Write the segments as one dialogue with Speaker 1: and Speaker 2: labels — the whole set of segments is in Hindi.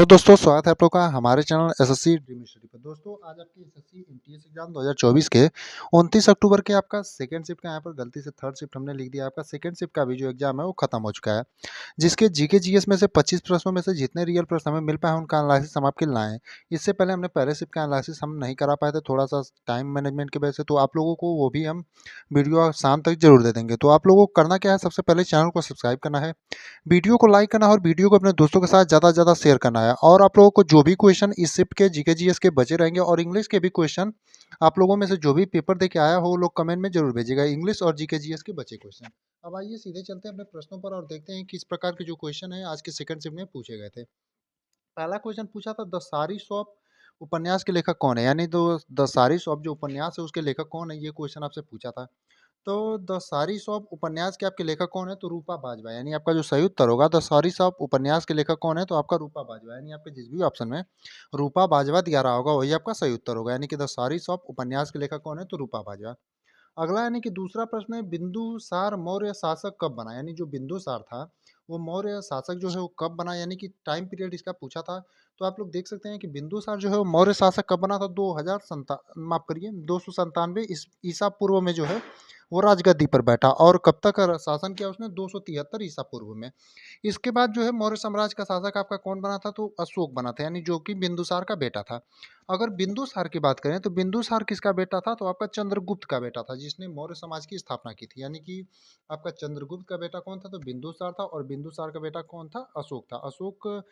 Speaker 1: हेलो दोस्तों, स्वागत है आप लोग का हमारे चैनल एसएससी ड्रीम स्टडी पर। दोस्तों आज आपकी एसएससी एमटीएस एग्जाम 2024 के 29 अक्टूबर के आपका सेकंड शिफ्ट का यहाँ पर गलती से थर्ड शिफ्ट हमने लिख दिया। आपका सेकंड शिफ्ट का भी जो एग्जाम है वो खत्म हो चुका है, जिसके जीके जीएस में से 25 प्रश्नों में से जितने रियल प्रश्न हमें मिल पाए उनका एनालिसिस हम आपके लाए हैं। इससे पहले हमने पहले शिफ्ट का एनालिसिस हम नहीं करा पाए थे, थोड़ा सा टाइम मैनेजमेंट की वजह से, तो आप लोगों को वो भी हम वीडियो शाम तक जरूर दे देंगे। तो आप लोगों को करना क्या है, सबसे पहले चैनल को सब्सक्राइब करना है, वीडियो को लाइक करना है और वीडियो को अपने दोस्तों के साथ ज़्यादा से ज़्यादा शेयर करना है। और आप लोगों को जो भी क्वेश्चन इस शिफ्ट के जीके जीएस के बचे रहेंगे और इंग्लिश के भी क्वेश्चन आप लोगों में से जो भी पेपर दे के आया हो वो लोग कमेंट में जरूर भेजिएगा, इंग्लिश और जीके जीएस के बचे क्वेश्चन। अब आइए सीधे चलते हैं अपने प्रश्नों पर और देखते हैं किस प्रकार के जो क्वेश्चन है आज के सेकंड शिफ्ट में पूछे गए थे। पहला क्वेश्चन पूछा था, द सारी शॉप उपन्यास के लेखक कौन है, यानी द सारी शॉप जो उपन्यास है उसके लेखक कौन है, ये क्वेश्चन आपसे पूछा था। तो द सारी शॉप उपन्यास के आपके लेखक कौन है, तो रूपा बाजवा, यानी आपका जो सही उत्तर होगा द सारी शॉप उपन्यास के लेखक कौन है, तो आपका रूपा बाजवा, यानी आपके जिस भी ऑप्शन में रूपा बाजवा दिया रहा होगा वही आपका सही उत्तर होगा, यानी कि द सारी शॉप उपन्यास के लेखक कौन है, तो रूपा बाजवा। अगला यानी कि दूसरा प्रश्न है, बिंदुसार मौर्य शासक कब बना, यानी जो बिंदुसार था वो मौर्य शासक जो है वो कब बना, यानी कि टाइम पीरियड इसका पूछा था। तो आप लोग देख सकते हैं कि बिंदुसार जो है वो मौर्य शासक कब बना था, 2000 माफ करिए 297 ईसा पूर्व में जो है वो राजगद्दी पर बैठा। और कब तक शासन किया उसने, 273 ईसा पूर्व में। इसके बाद जो है मौर्य साम्राज्य का शासक आपका कौन बना था, तो अशोक बना था, यानी जो कि बिंदुसार का बेटा था। अगर बिंदुसार की बात करें तो बिंदुसार किसका बेटा था, तो आपका चंद्रगुप्त का बेटा था, जिसने मौर्य समाज की स्थापना की थी। यानी कि आपका चंद्रगुप्त का बेटा कौन था, तो बिंदुसार था, और बिंदुसार का बेटा कौन था, अशोक था। अशोक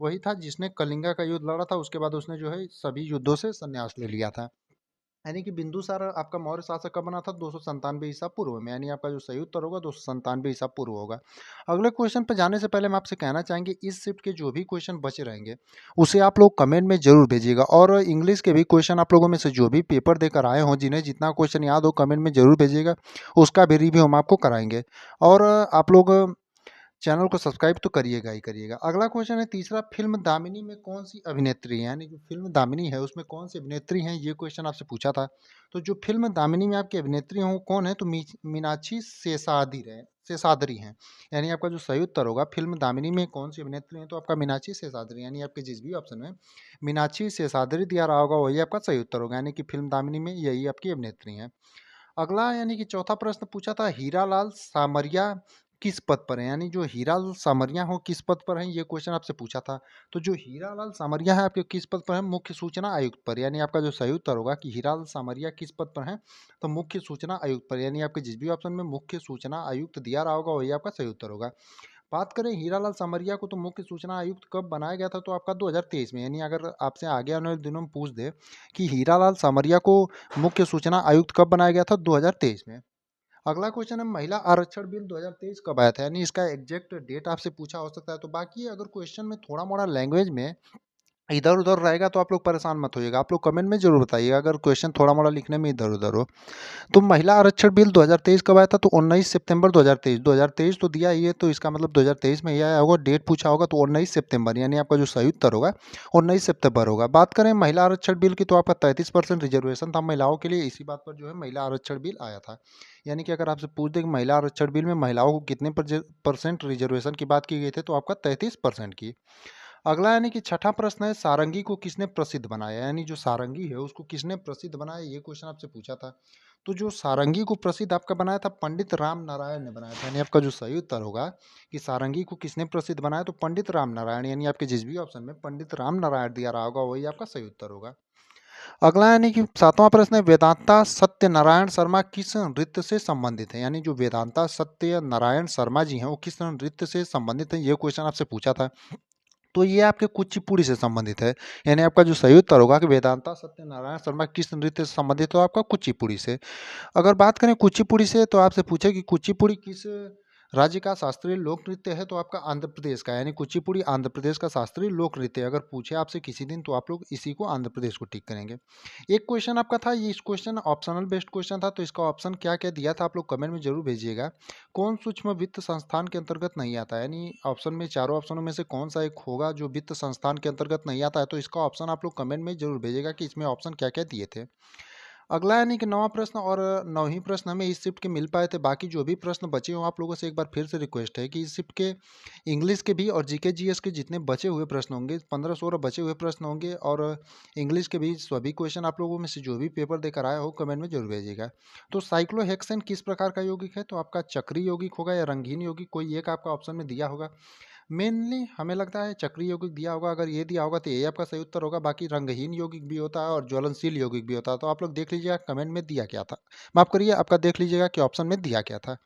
Speaker 1: वही था जिसने कलिंगा का युद्ध लड़ा था, उसके बाद उसने जो है सभी युद्धों से संन्यास ले लिया था। यानी कि बिंदुसार आपका मौर्य शासक कब बना था, 297 ईसा पूर्व में, यानी आपका जो सही उत्तर होगा 297 ईसा पूर्व होगा। अगले क्वेश्चन पर जाने से पहले हम आपसे कहना चाहेंगे इस शिफ्ट के जो भी क्वेश्चन बचे रहेंगे उसे आप लोग कमेंट में जरूर भेजिएगा, और इंग्लिश के भी क्वेश्चन आप लोगों में से जो भी पेपर देकर आए हों जिन्हें जितना क्वेश्चन याद हो कमेंट में जरूर भेजिएगा, उसका भी रिव्यू हम आपको कराएंगे। और आप लोग चैनल को सब्सक्राइब तो करिएगा ही करिएगा। अगला क्वेश्चन है तीसरा, फिल्म दामिनी में कौन सी अभिनेत्री है, यानी जो फिल्म दामिनी है उसमें कौन सी अभिनेत्री हैं, ये क्वेश्चन आपसे पूछा था। तो जो फिल्म दामिनी में आपकी अभिनेत्री हो कौन है, तो मीनाक्षी शेषाद्री हैं, यानी आपका जो सही उत्तर होगा फिल्म दामिनी में कौन सी अभिनेत्री है, तो आपका मीनाक्षी शेषाद्री, यानी आपके जिस भी ऑप्शन में मीनाक्षी शेषाद्री दिया रहा होगा वही आपका सही उत्तर होगा, यानी कि फिल्म दामिनी में यही आपकी अभिनेत्री है। अगला यानी कि चौथा प्रश्न पूछा था, हीरालाल सामरिया किस पद पर है, यानी जो हीरालाल सामरिया हो किस पद पर है, ये क्वेश्चन आपसे पूछा था। तो जो हीरालाल सामरिया है आपके किस पद पर है, मुख्य सूचना आयुक्त पर, यानी आपका जो सही उत्तर होगा कि हीरालाल सामरिया किस पद पर है, तो मुख्य सूचना आयुक्त पर, यानी आपके जिस भी ऑप्शन में मुख्य सूचना आयुक्त दिया रहा होगा वही आपका सही उत्तर होगा। बात करें हीरालाल सामरिया को, तो मुख्य सूचना आयुक्त कब बनाया गया था, तो आपका 2023 में, यानी अगर आपसे आगे आने वाले दिनों में पूछ दे कि हीरालाल सामरिया को मुख्य सूचना आयुक्त कब बनाया गया था, 2023 में। अगला क्वेश्चन है, महिला आरक्षण बिल 2023 कब आया था, यानी इसका एग्जैक्ट डेट आपसे पूछा हो सकता है। तो बाकी अगर क्वेश्चन में थोड़ा मोड़ा लैंग्वेज में इधर उधर रहेगा तो आप लोग परेशान मत होइएगा, आप लोग कमेंट में जरूर बताइएगा अगर क्वेश्चन थोड़ा मोड़ा लिखने में इधर उधर हो। तो महिला आरक्षण बिल 2023 कब आया था, तो 19 सितंबर 2023। 2023 तो दिया ही है, तो इसका मतलब 2023 में ही आया होगा। डेट पूछा होगा तो 19 सितंबर, यानी आपका जो सही उत्तर होगा 19 सितंबर होगा। बात करें महिला आरक्षण बिल की, तो आपका 33% रिजर्वेशन था महिलाओं के लिए, इसी बात पर जो है महिला आरक्षण बिल आया था। यानी कि अगर आपसे पूछ दे कि महिला आरक्षण बिल में महिलाओं को कितने परसेंट रिजर्वेशन की बात की गई थी, तो आपका 33% की। अगला यानी कि छठा प्रश्न है, सारंगी को किसने प्रसिद्ध बनाया, यानी जो सारंगी है उसको किसने प्रसिद्ध बनाया, ये क्वेश्चन आपसे पूछा था। तो जो सारंगी को प्रसिद्ध आपका बनाया था पंडित राम नारायण ने बनाया था, यानी आपका जो सही उत्तर होगा कि सारंगी को किसने प्रसिद्ध बनाया, तो पंडित राम नारायण, यानी आपके जिस भी ऑप्शन में पंडित राम नारायण दिया रहा होगा वही आपका सही उत्तर होगा। अगला यानी कि सातवां प्रश्न है, वेदांता सत्यनारायण शर्मा किस नृत्य से संबंधित है, यानी जो वेदांता सत्यनारायण शर्मा जी हैं वो किस नृत्य से संबंधित है, ये क्वेश्चन आपसे पूछा था। तो ये आपके कुचिपुड़ी से संबंधित है, यानी आपका जो सही उत्तर होगा कि वेदांता सत्यनारायण शर्मा किस नृत्य से संबंधित हो, आपका कुचिपुड़ी से। अगर बात करें कुचिपुड़ी से, तो आपसे पूछे कि कुचिपुड़ी किस राज्य का शास्त्रीय लोक नृत्य है, तो आपका आंध्र प्रदेश का, यानी कुचिपुड़ी आंध्र प्रदेश का शास्त्रीय लोक नृत्य है। अगर पूछे आपसे किसी दिन तो आप लोग इसी को आंध्र प्रदेश को टिक करेंगे। एक क्वेश्चन आपका था, ये इस क्वेश्चन ऑप्शनल बेस्ड क्वेश्चन था, तो इसका ऑप्शन क्या क्या दिया था आप लोग कमेंट में जरूर भेजिएगा। कौन सूक्ष्म वित्त संस्थान के अंतर्गत नहीं आता, यानी ऑप्शन में चारों ऑप्शनों में से कौन सा एक होगा जो वित्त संस्थान के अंतर्गत नहीं आता है, तो इसका ऑप्शन आप लोग कमेंट में जरूर भेजिएगा कि इसमें ऑप्शन क्या क्या दिए थे। अगला यानी कि 9वां प्रश्न और 9वीं प्रश्न हमें इस शिफ्ट के मिल पाए थे। बाकी जो भी प्रश्न बचे हों आप लोगों से एक बार फिर से रिक्वेस्ट है कि इस शिफ्ट के इंग्लिश के भी और जीके जीएस के जितने बचे हुए प्रश्न होंगे 15-16 बचे हुए प्रश्न होंगे और इंग्लिश के भी सभी क्वेश्चन आप लोगों में से जो भी पेपर देकर आया हो कमेंट में जरूर भेजिएगा। तो साइक्लोहेक्सेन किस प्रकार का यौगिक है? तो आपका चक्रीय यौगिक होगा या रंगीन यौगिक, कोई एक आपका ऑप्शन में दिया होगा। मेनली हमें लगता है चक्रीय यौगिक दिया होगा। अगर ये दिया होगा तो ये आपका सही उत्तर होगा। बाकी रंगहीन यौगिक भी होता है और ज्वलनशील यौगिक भी होता है। तो आप लोग देख लीजिएगा कमेंट में दिया क्या था, माफ करिए आपका देख लीजिएगा कि ऑप्शन में दिया क्या था।